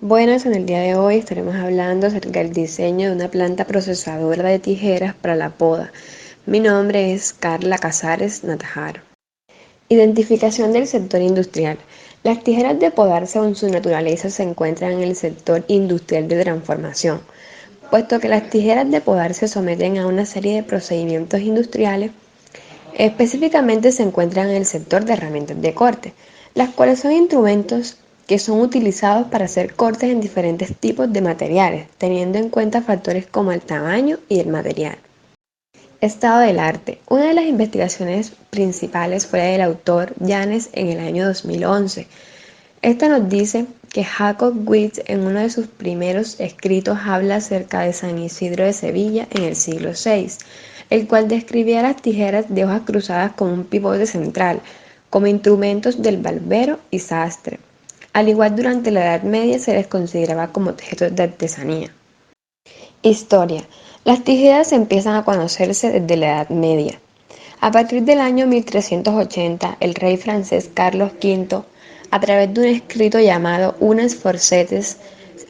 Buenas, en el día de hoy estaremos hablando acerca del diseño de una planta procesadora de tijeras para la poda. Mi nombre es Carla Casares Natajaro. Identificación del sector industrial. Las tijeras de podar, según su naturaleza, se encuentran en el sector industrial de transformación, puesto que las tijeras de podar se someten a una serie de procedimientos industriales. Específicamente se encuentran en el sector de herramientas de corte, las cuales son instrumentos que son utilizados para hacer cortes en diferentes tipos de materiales, teniendo en cuenta factores como el tamaño y el material. Estado del arte. Una de las investigaciones principales fue la del autor Janes en el año 2011. Esta nos dice que Jacob Witz en uno de sus primeros escritos habla acerca de San Isidro de Sevilla en el siglo VI, el cual describía las tijeras de hojas cruzadas con un pivote central, como instrumentos del barbero y sastre. Al igual durante la Edad Media se les consideraba como objetos de artesanía. Historia. Las tijeras empiezan a conocerse desde la Edad Media. A partir del año 1380, el rey francés Carlos V, a través de un escrito llamado Unes Forcetes,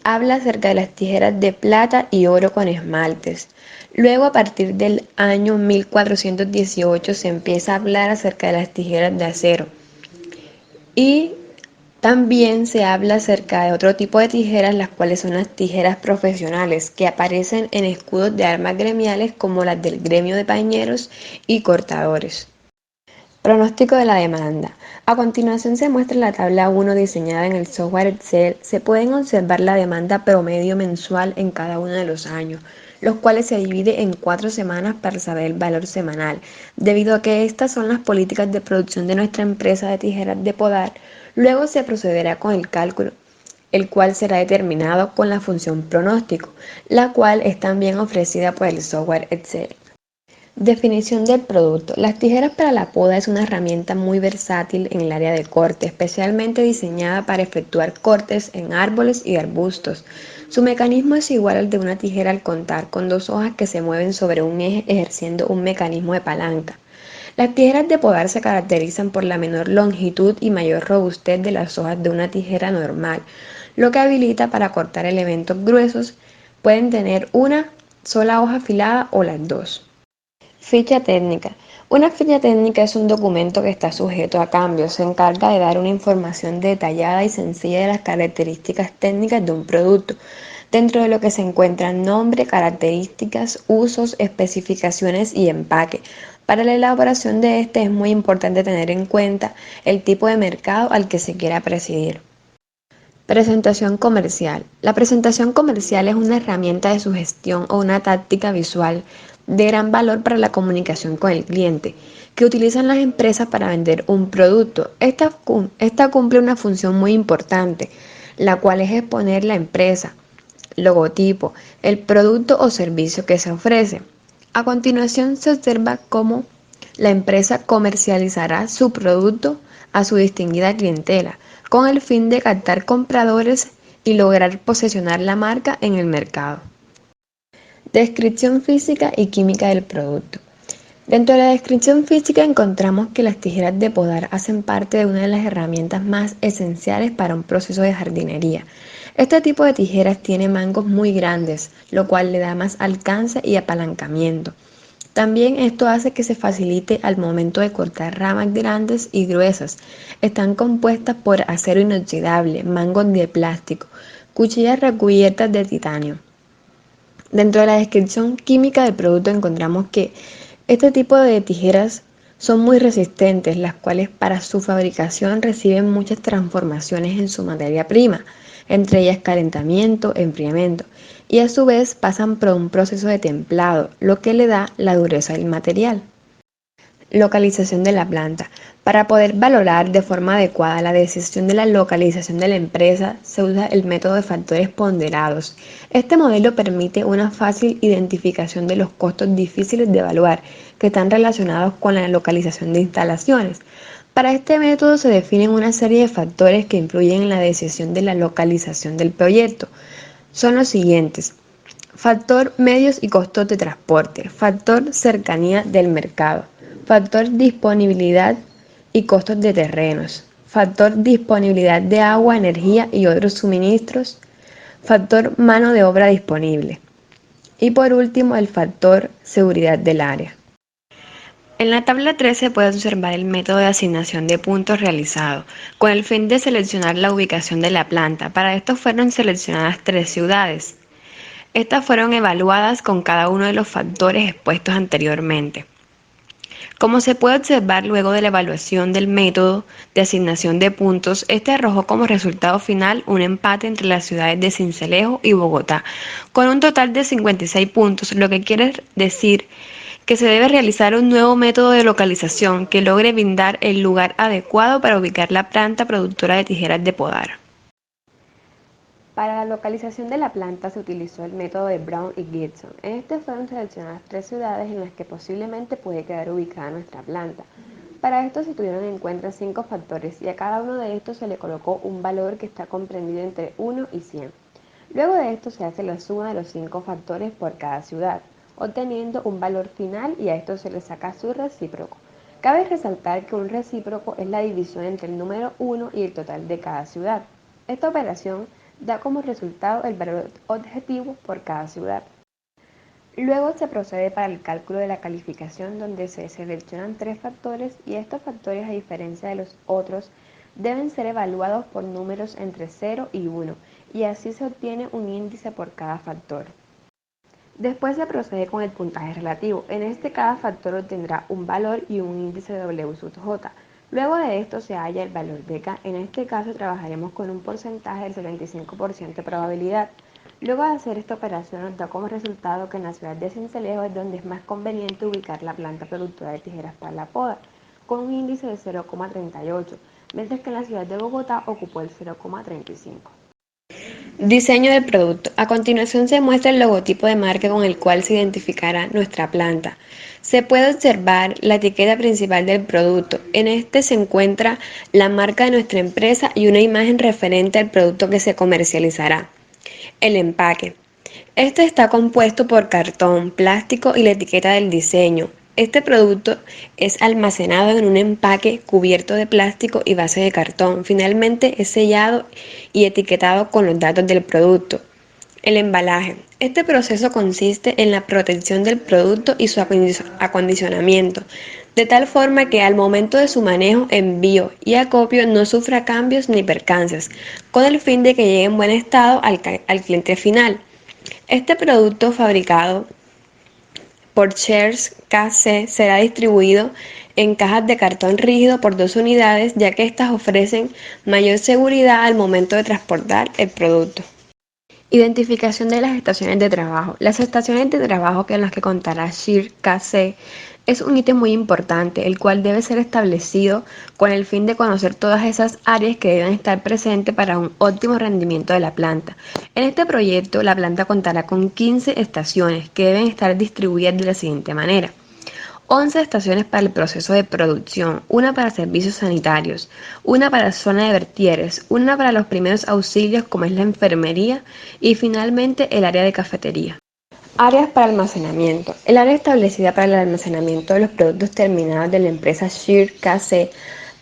habla acerca de las tijeras de plata y oro con esmaltes. Luego, a partir del año 1418, se empieza a hablar acerca de las tijeras de acero. Y también se habla acerca de otro tipo de tijeras, las cuales son las tijeras profesionales, que aparecen en escudos de armas gremiales como las del gremio de pañeros y cortadores. Pronóstico de la demanda. A continuación se muestra la tabla 1 diseñada en el software Excel. Se pueden observar la demanda promedio mensual en cada uno de los años, los cuales se divide en 4 semanas para saber el valor semanal. Debido a que estas son las políticas de producción de nuestra empresa de tijeras de podar, luego se procederá con el cálculo, el cual será determinado con la función pronóstico, la cual es también ofrecida por el software Excel. Definición del producto. Las tijeras para la poda es una herramienta muy versátil en el área de corte, especialmente diseñada para efectuar cortes en árboles y arbustos. Su mecanismo es igual al de una tijera al contar con dos hojas que se mueven sobre un eje ejerciendo un mecanismo de palanca. Las tijeras de podar se caracterizan por la menor longitud y mayor robustez de las hojas de una tijera normal, lo que habilita para cortar elementos gruesos. Pueden tener una sola hoja afilada o las dos. Ficha técnica. Una ficha técnica es un documento que está sujeto a cambios. Se encarga de dar una información detallada y sencilla de las características técnicas de un producto, dentro de lo que se encuentran nombre, características, usos, especificaciones y empaque. Para la elaboración de este es muy importante tener en cuenta el tipo de mercado al que se quiera presidir. Presentación comercial. La presentación comercial es una herramienta de sugestión o una táctica visual de gran valor para la comunicación con el cliente, que utilizan las empresas para vender un producto. Esta cumple una función muy importante, la cual es exponer la empresa, logotipo, el producto o servicio que se ofrece. A continuación se observa cómo la empresa comercializará su producto a su distinguida clientela, con el fin de captar compradores y lograr posicionar la marca en el mercado. Descripción física y química del producto. Dentro de la descripción física encontramos que las tijeras de podar hacen parte de una de las herramientas más esenciales para un proceso de jardinería. Este tipo de tijeras tiene mangos muy grandes, lo cual le da más alcance y apalancamiento. También esto hace que se facilite al momento de cortar ramas grandes y gruesas. Están compuestas por acero inoxidable, mangos de plástico, cuchillas recubiertas de titanio. Dentro de la descripción química del producto encontramos que este tipo de tijeras son muy resistentes, las cuales para su fabricación reciben muchas transformaciones en su materia prima, entre ellas calentamiento, enfriamiento, y a su vez pasan por un proceso de templado, lo que le da la dureza del material. Localización de la planta. Para poder valorar de forma adecuada la decisión de la localización de la empresa, se usa el método de factores ponderados. Este modelo permite una fácil identificación de los costos difíciles de evaluar, que están relacionados con la localización de instalaciones. Para este método se definen una serie de factores que influyen en la decisión de la localización del proyecto. Son los siguientes: factor medios y costos de transporte, factor cercanía del mercado, factor disponibilidad y costos de terrenos, factor disponibilidad de agua, energía y otros suministros, Factor mano de obra disponible. Y por último, el factor seguridad del área. En la tabla 3 se puede observar el método de asignación de puntos realizado, con el fin de seleccionar la ubicación de la planta. Para esto fueron seleccionadas 3 ciudades. Estas fueron evaluadas con cada uno de los factores expuestos anteriormente. Como se puede observar luego de la evaluación del método de asignación de puntos, este arrojó como resultado final un empate entre las ciudades de Sincelejo y Bogotá, con un total de 56 puntos, lo que quiere decir que se debe realizar un nuevo método de localización que logre brindar el lugar adecuado para ubicar la planta productora de tijeras de podar. Para la localización de la planta se utilizó el método de Brown y Gibson. En este fueron seleccionadas 3 ciudades en las que posiblemente puede quedar ubicada nuestra planta. Para esto se tuvieron en cuenta 5 factores y a cada uno de estos se le colocó un valor que está comprendido entre 1 y 100. Luego de esto se hace la suma de los 5 factores por cada ciudad, obteniendo un valor final y a esto se le saca su recíproco. Cabe resaltar que un recíproco es la división entre el número 1 y el total de cada ciudad. Esta operación da como resultado el valor objetivo por cada ciudad. Luego se procede para el cálculo de la calificación donde se seleccionan 3 factores y estos factores, a diferencia de los otros, deben ser evaluados por números entre 0 y 1 y así se obtiene un índice por cada factor. Después se procede con el puntaje relativo. En este cada factor obtendrá un valor y un índice de W sub J. Luego de esto se halla el valor de K. En este caso trabajaremos con un porcentaje del 75% de probabilidad. Luego de hacer esta operación nos da como resultado que en la ciudad de Sincelejo es donde es más conveniente ubicar la planta productora de tijeras para la poda, con un índice de 0,38, mientras que en la ciudad de Bogotá ocupó el 0,35. Diseño del producto. A continuación se muestra el logotipo de marca con el cual se identificará nuestra planta. Se puede observar la etiqueta principal del producto. En este se encuentra la marca de nuestra empresa y una imagen referente al producto que se comercializará. El empaque. Este está compuesto por cartón, plástico y la etiqueta del diseño. Este producto es almacenado en un empaque cubierto de plástico y base de cartón. Finalmente es sellado y etiquetado con los datos del producto. El embalaje. Este proceso consiste en la protección del producto y su acondicionamiento, de tal forma que al momento de su manejo, envío y acopio no sufra cambios ni percances, con el fin de que llegue en buen estado al cliente final. Este producto fabricado por Shears KC será distribuido en cajas de cartón rígido por 2 unidades, ya que estas ofrecen mayor seguridad al momento de transportar el producto. Identificación de las estaciones de trabajo. Las estaciones de trabajo en las que contará Shears KC es un ítem muy importante, el cual debe ser establecido con el fin de conocer todas esas áreas que deben estar presentes para un óptimo rendimiento de la planta. En este proyecto, la planta contará con 15 estaciones que deben estar distribuidas de la siguiente manera. 11 estaciones para el proceso de producción, una para servicios sanitarios, una para zona de vertieres, una para los primeros auxilios como es la enfermería y finalmente el área de cafetería. Áreas para almacenamiento. El área establecida para el almacenamiento de los productos terminados de la empresa Shears KC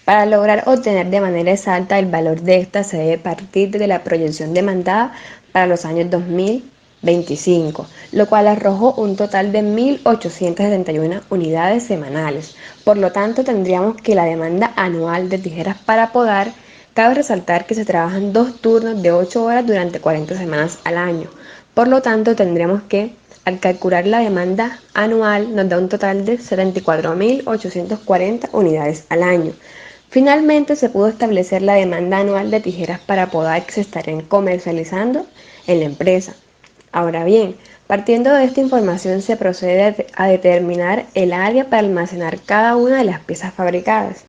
para lograr obtener de manera exacta el valor de esta se debe partir de la proyección demandada para los años 2025, lo cual arrojó un total de 1.871 unidades semanales. Por lo tanto, tendríamos que la demanda anual de tijeras para podar. Cabe resaltar que se trabajan 2 turnos de 8 horas durante 40 semanas al año. Por lo tanto, tendremos que, al calcular la demanda anual, nos da un total de 74.840 unidades al año. Finalmente, se pudo establecer la demanda anual de tijeras para podar que se estarían comercializando en la empresa. Ahora bien, partiendo de esta información se procede a determinar el área para almacenar cada una de las piezas fabricadas.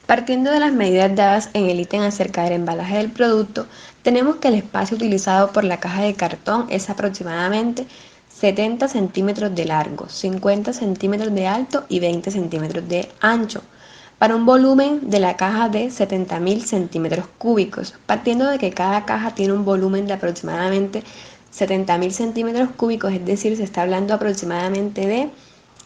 Partiendo de las medidas dadas en el ítem acerca del embalaje del producto, tenemos que el espacio utilizado por la caja de cartón es aproximadamente 70 centímetros de largo, 50 centímetros de alto y 20 centímetros de ancho, para un volumen de la caja de 70.000 centímetros cúbicos, partiendo de que cada caja tiene un volumen de aproximadamente 70.000 centímetros cúbicos, es decir, se está hablando aproximadamente de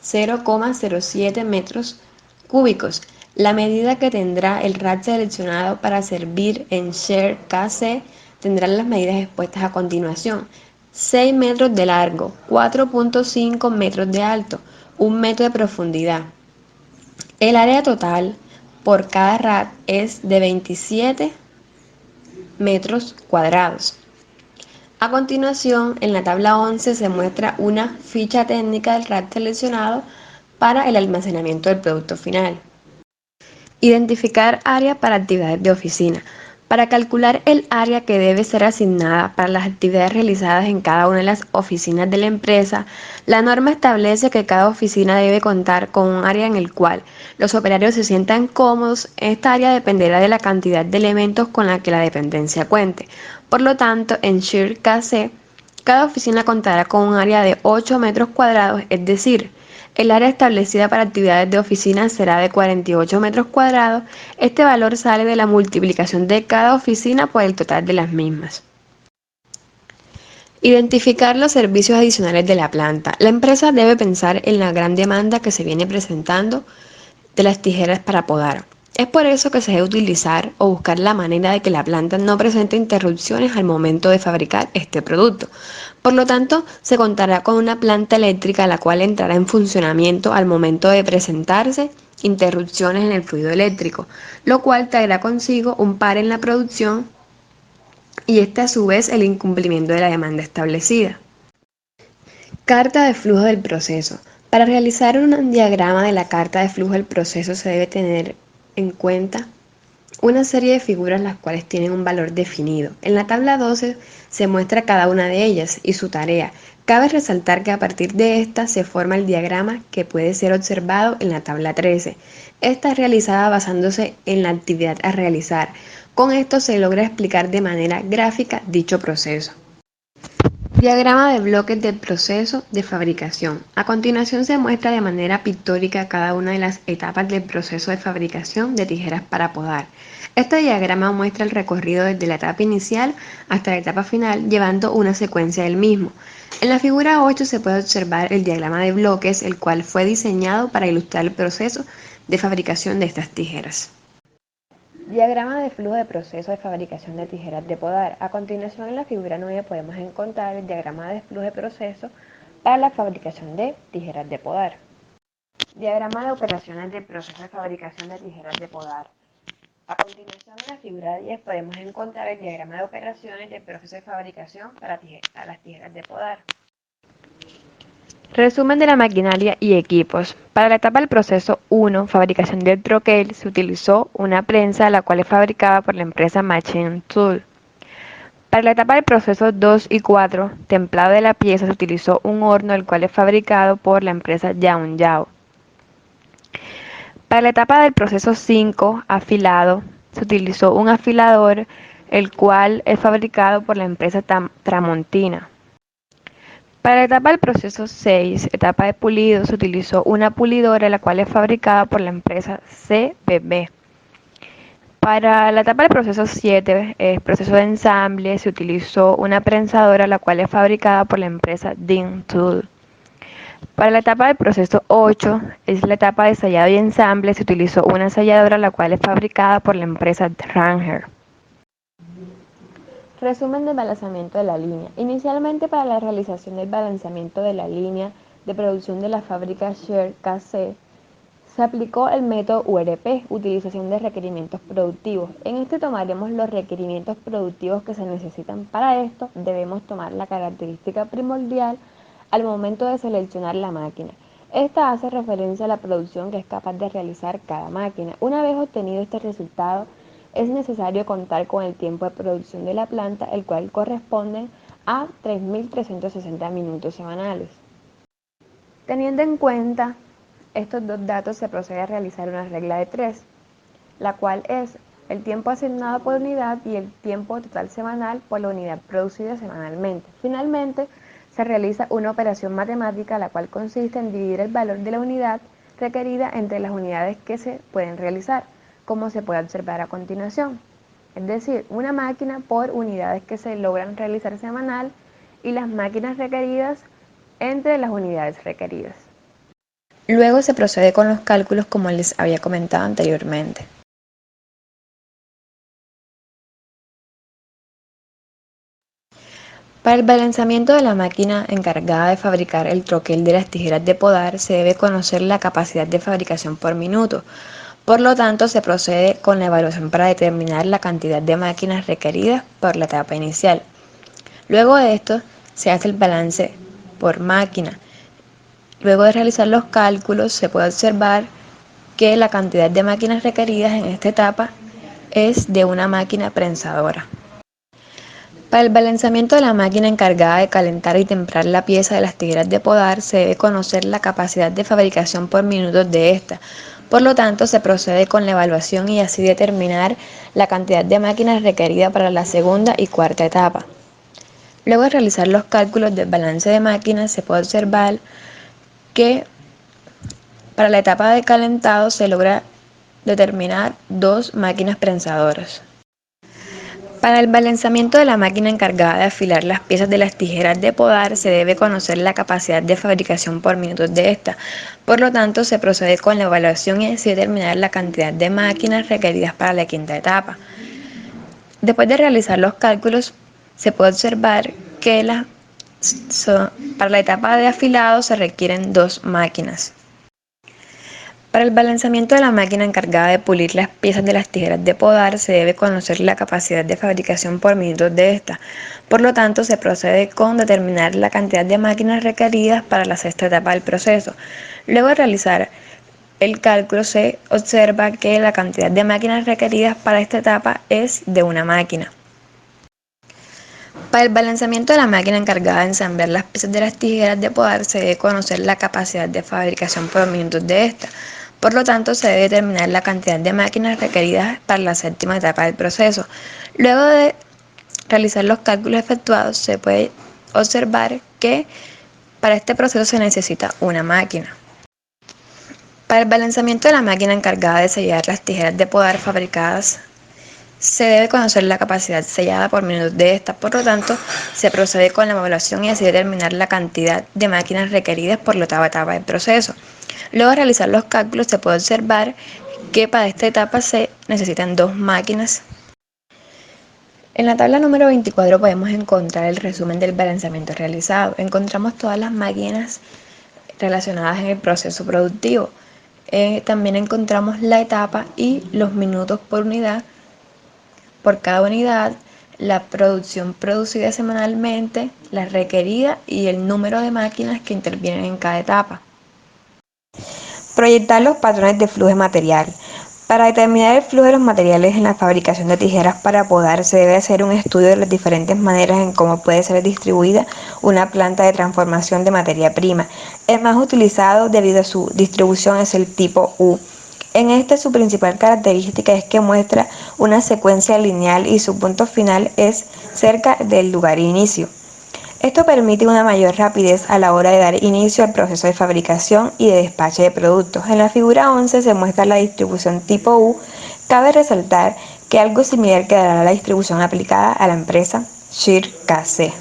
0,07 metros cúbicos. La medida que tendrá el rack seleccionado para servir en Shears KC tendrán las medidas expuestas a continuación: 6 metros de largo, 4.5 metros de alto, 1 metro de profundidad. El área total por cada RAD es de 27 metros cuadrados. A continuación, en la tabla 11 se muestra una ficha técnica del RAD seleccionado para el almacenamiento del producto final. Identificar área para actividades de oficina. Para calcular el área que debe ser asignada para las actividades realizadas en cada una de las oficinas de la empresa, la norma establece que cada oficina debe contar con un área en el cual los operarios se sientan cómodos. Esta área dependerá de la cantidad de elementos con la que la dependencia cuente. Por lo tanto, en Share KC, cada oficina contará con un área de 8 metros cuadrados, es decir, el área establecida para actividades de oficina será de 48 metros cuadrados. Este valor sale de la multiplicación de cada oficina por el total de las mismas. Identificar los servicios adicionales de la planta. La empresa debe pensar en la gran demanda que se viene presentando de las tijeras para podar. Es por eso que se debe utilizar o buscar la manera de que la planta no presente interrupciones al momento de fabricar este producto. Por lo tanto, se contará con una planta eléctrica la cual entrará en funcionamiento al momento de presentarse interrupciones en el fluido eléctrico, lo cual traerá consigo un par en la producción y este a su vez el incumplimiento de la demanda establecida. Carta de flujo del proceso. Para realizar un diagrama de la carta de flujo del proceso se debe tener en cuenta una serie de figuras las cuales tienen un valor definido. En la tabla 12 se muestra cada una de ellas y su tarea. Cabe resaltar que a partir de esta se forma el diagrama que puede ser observado en la tabla 13. Esta es realizada basándose en la actividad a realizar. Con esto se logra explicar de manera gráfica dicho proceso. Diagrama de bloques del proceso de fabricación. A continuación se muestra de manera pictórica cada una de las etapas del proceso de fabricación de tijeras para podar. Este diagrama muestra el recorrido desde la etapa inicial hasta la etapa final, llevando una secuencia del mismo. En la figura 8 se puede observar el diagrama de bloques, el cual fue diseñado para ilustrar el proceso de fabricación de estas tijeras. Diagrama de flujo de proceso de fabricación de tijeras de podar. A continuación, en la figura 9 podemos encontrar el diagrama de flujo de proceso para la fabricación de tijeras de podar. Diagrama de operaciones del proceso de fabricación de tijeras de podar. A continuación, en la figura 10 podemos encontrar el diagrama de operaciones del proceso de fabricación para las tijeras de podar. Resumen de la maquinaria y equipos. Para la etapa del proceso 1, fabricación del troquel, se utilizó una prensa la cual es fabricada por la empresa Machine Tool. Para la etapa del proceso 2 y 4, templado de la pieza, se utilizó un horno el cual es fabricado por la empresa Yao. Para la etapa del proceso 5, afilado, se utilizó un afilador el cual es fabricado por la empresa Tramontina. Para la etapa del proceso 6, etapa de pulido, se utilizó una pulidora la cual es fabricada por la empresa CBB. Para la etapa del proceso 7, proceso de ensamble, se utilizó una prensadora la cual es fabricada por la empresa Dean Tool. Para la etapa del proceso 8, es la etapa de sellado y ensamble, se utilizó una selladora la cual es fabricada por la empresa Ranger. Resumen del balanceamiento de la línea. Inicialmente, para la realización del balanceamiento de la línea de producción de la fábrica Share KC, se aplicó el método URP, utilización de requerimientos productivos. En este tomaremos los requerimientos productivos que se necesitan. Para esto debemos tomar la característica primordial al momento de seleccionar la máquina. Esta hace referencia a la producción que es capaz de realizar cada máquina. Una vez obtenido este resultado, es necesario contar con el tiempo de producción de la planta, el cual corresponde a 3.360 minutos semanales. Teniendo en cuenta estos dos datos, se procede a realizar una regla de 3, la cual es el tiempo asignado por unidad y el tiempo total semanal por la unidad producida semanalmente. Finalmente, se realiza una operación matemática, la cual consiste en dividir el valor de la unidad requerida entre las unidades que se pueden realizar, como se puede observar a continuación. Es decir, una máquina por unidades que se logran realizar semanal y las máquinas requeridas entre las unidades requeridas. Luego se procede con los cálculos como les había comentado anteriormente. Para el balanceamiento de la máquina encargada de fabricar el troquel de las tijeras de podar se debe conocer la capacidad de fabricación por minuto. Por lo tanto, se procede con la evaluación para determinar la cantidad de máquinas requeridas por la etapa inicial. Luego de esto, se hace el balance por máquina. Luego de realizar los cálculos, se puede observar que la cantidad de máquinas requeridas en esta etapa es de una máquina prensadora. Para el balanceamiento de la máquina encargada de calentar y templar la pieza de las tijeras de podar, se debe conocer la capacidad de fabricación por minutos de esta. Por lo tanto, se procede con la evaluación y así determinar la cantidad de máquinas requerida para la segunda y cuarta etapa. Luego de realizar los cálculos del balance de máquinas, se puede observar que para la etapa de calentado se logra determinar 2 máquinas prensadoras. Para el balanceamiento de la máquina encargada de afilar las piezas de las tijeras de podar se debe conocer la capacidad de fabricación por minutos de esta. Por lo tanto, se procede con la evaluación y así determinar la cantidad de máquinas requeridas para la quinta etapa. Después de realizar los cálculos, se puede observar que para la etapa de afilado se requieren 2 máquinas. Para el balanceamiento de la máquina encargada de pulir las piezas de las tijeras de podar se debe conocer la capacidad de fabricación por minutos de esta. Por lo tanto, se procede con determinar la cantidad de máquinas requeridas para la sexta etapa del proceso. Luego de realizar el cálculo se observa que la cantidad de máquinas requeridas para esta etapa es de una máquina. Para el balanceamiento de la máquina encargada de ensamblar las piezas de las tijeras de podar se debe conocer la capacidad de fabricación por minutos de esta. Por lo tanto, se debe determinar la cantidad de máquinas requeridas para la séptima etapa del proceso. Luego de realizar los cálculos efectuados, se puede observar que para este proceso se necesita una máquina. Para el balanceamiento de la máquina encargada de sellar las tijeras de podar fabricadas, se debe conocer la capacidad sellada por minutos de esta. Por lo tanto, se procede con la evaluación y así determinar la cantidad de máquinas requeridas por la octava etapa del proceso. Luego de realizar los cálculos, se puede observar que para esta etapa se necesitan 2 máquinas. En la tabla número 24 podemos encontrar el resumen del balanceamiento realizado. Encontramos todas las máquinas relacionadas en el proceso productivo. También encontramos la etapa y los minutos por unidad, por cada unidad, la producción producida semanalmente, la requerida y el número de máquinas que intervienen en cada etapa. Proyectar los patrones de flujo de material. Para determinar el flujo de los materiales en la fabricación de tijeras para podar se debe hacer un estudio de las diferentes maneras en cómo puede ser distribuida una planta de transformación de materia prima. El más utilizado debido a su distribución es el tipo U. En este su principal característica es que muestra una secuencia lineal y su punto final es cerca del lugar de inicio. Esto permite una mayor rapidez a la hora de dar inicio al proceso de fabricación y de despache de productos. En la figura 11 se muestra la distribución tipo U. Cabe resaltar que algo similar quedará la distribución aplicada a la empresa Schirr-KC.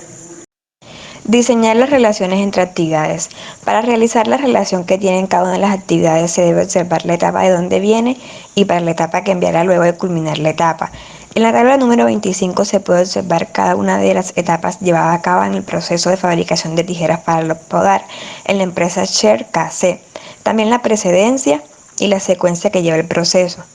Diseñar las relaciones entre actividades. Para realizar la relación que tienen cada una de las actividades se debe observar la etapa de donde viene y para la etapa que enviará luego de culminar la etapa. En la tabla número 25 se puede observar cada una de las etapas llevadas a cabo en el proceso de fabricación de tijeras para podar en la empresa Schirr-KC. También la precedencia y la secuencia que lleva el proceso.